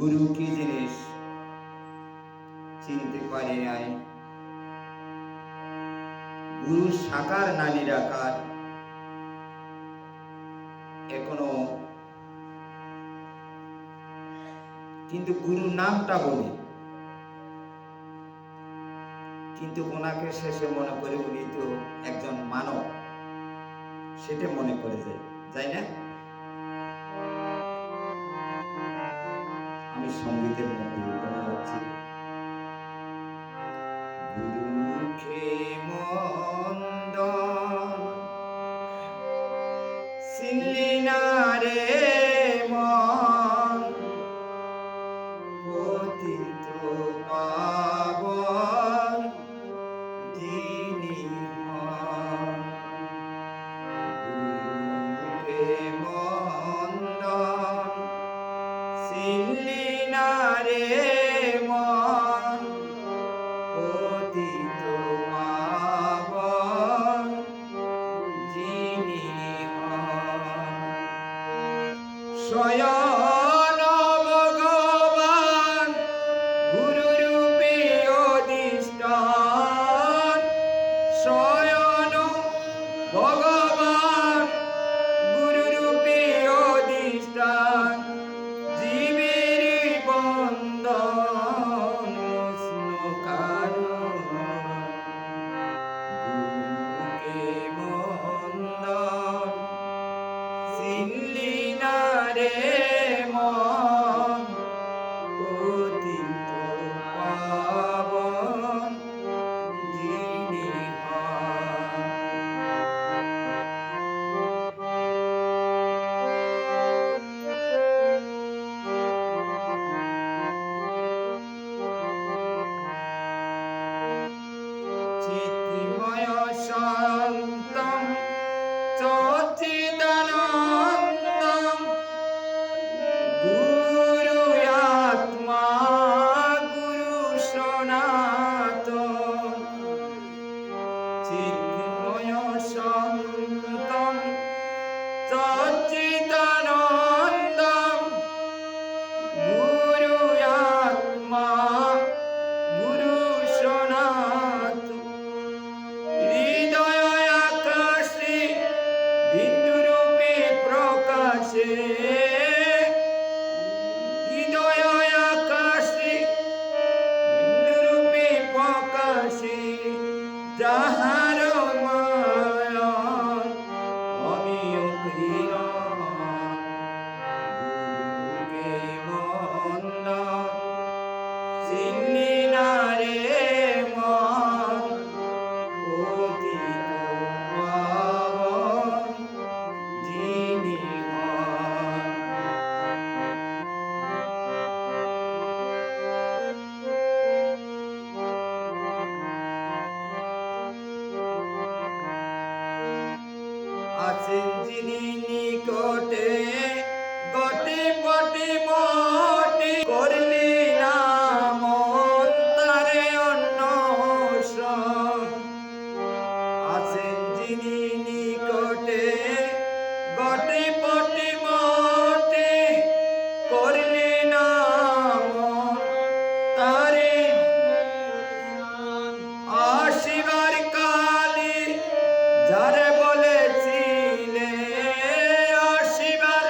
গুরু কি জিনিস চিনতে পারি নাই। গুরু সাকার না নিরাকার এখনো, কিন্তু গুরু নামটা বলি, কিন্তু ওনাকে শেষে মনে করে উনি তো একজন মানব, সেটা মনে করে যাই না। আমি সঙ্গীতের মধ্যে বলা যাচ্ছি, গুরুকে মন্দ চিনলি না রে মন, পতিত পাবন যিনি হন। গুরুকে মন্দ চিনলি না রে মন, পতিত পাবন যিনি হন। স্বয়ং ভগবান গুরুরূপে অধিষ্ঠান, স্বয়ং ভগবান গুরুরূপে অধিষ্ঠান, জীবের বন্ধন মোচন কারণ। গুরুকে বন্দন চিনলি না রে মন, পতিত পাবন যিনি হন। চিন্ময় শান্তম সচ্চিদানন্দম, গুরু আত্মা গুরু সনাতন। চিন্ময় শান্তম সচ্চিদানন্দম, গুরু আত্মা গুরু সনাতন। হৃদয় আকাশে বিন্দুরূপে প্রকাশে, হৃদয় আকাশে বিন্দুরূপে প্রকাশে, যাহার মায়া অমিয় কিরণ। গুরুকে বন্দন চিনলি না রে মন, পতিত পাবন যিনি হন। আছেন যিনি নিকটে, গটে পটে বটে, করলি না মন তারে অন্বেষণ। আছেন যিনি নিকটে, গটে পটে বটে, করলি না মন তারে। আসিবার কালে যারে বলেছিলে, আসিবার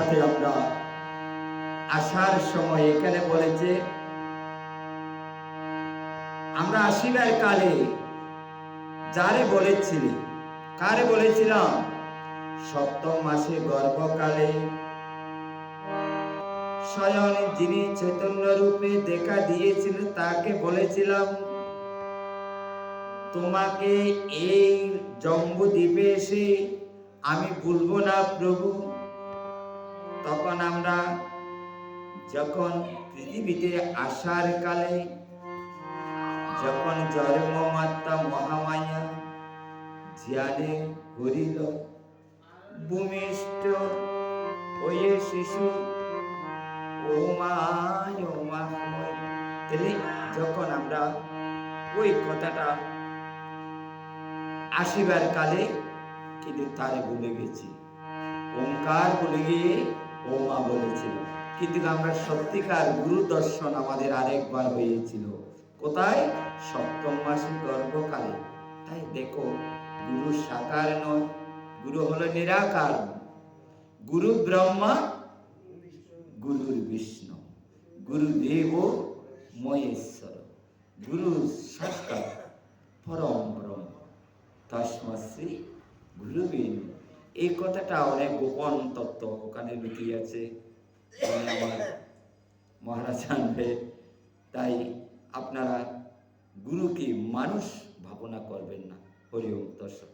সাথে আমরা আসার সময় এখানে বলেছে আমরা আসিবার কালে যারে বলেছিলি, কারে বলেছিলাম? সপ্তম মাসে গর্ভকালে স্বয়ং যিনি চৈতন্য রূপে দেখা দিয়েছিল তাকে বলেছিলাম তোমাকে এই জম্বু দ্বীপে এসে আমি ভুলবো না প্রভু। তখন আমরা যখন পৃথিবীতে আসার কালে যখন জন্মমাতা মহামায়া ধ্যানে করিল ভূমিষ্ঠ হয়ে শিশু ও মা যখন আমরা ওই কথাটা আসিবার কালে কিন্তু তারে ভুলে গেছি, ওঙ্কার বলে গিয়ে ও মা বলেছিল। কিন্তু আমরা সত্যিকার গুরু দর্শন আমাদের আরেকবার হয়েছিল কোথায়? সপ্তম মাসে গর্ভকালে। তাই দেখো গুরু সাকার নয়, গুরু হলো নিরাকার। গুরু ব্রহ্মা, গুরুর বিষ্ণু, গুরুদেব মহেশ্বর, গুরু সাক্ষাৎ পরম ব্রহ্ম তস্মাৎ শ্রী গুরুবে নমঃ। এই কথাটা অনেক গোপন তত্ত্ব ওখানে লুকিয়ে আছে, আমার মহারাজ জানবে। তাই আপনারা গুরুকে মানুষ ভাবনা করবেন না। হরি ওম তৎসৎ।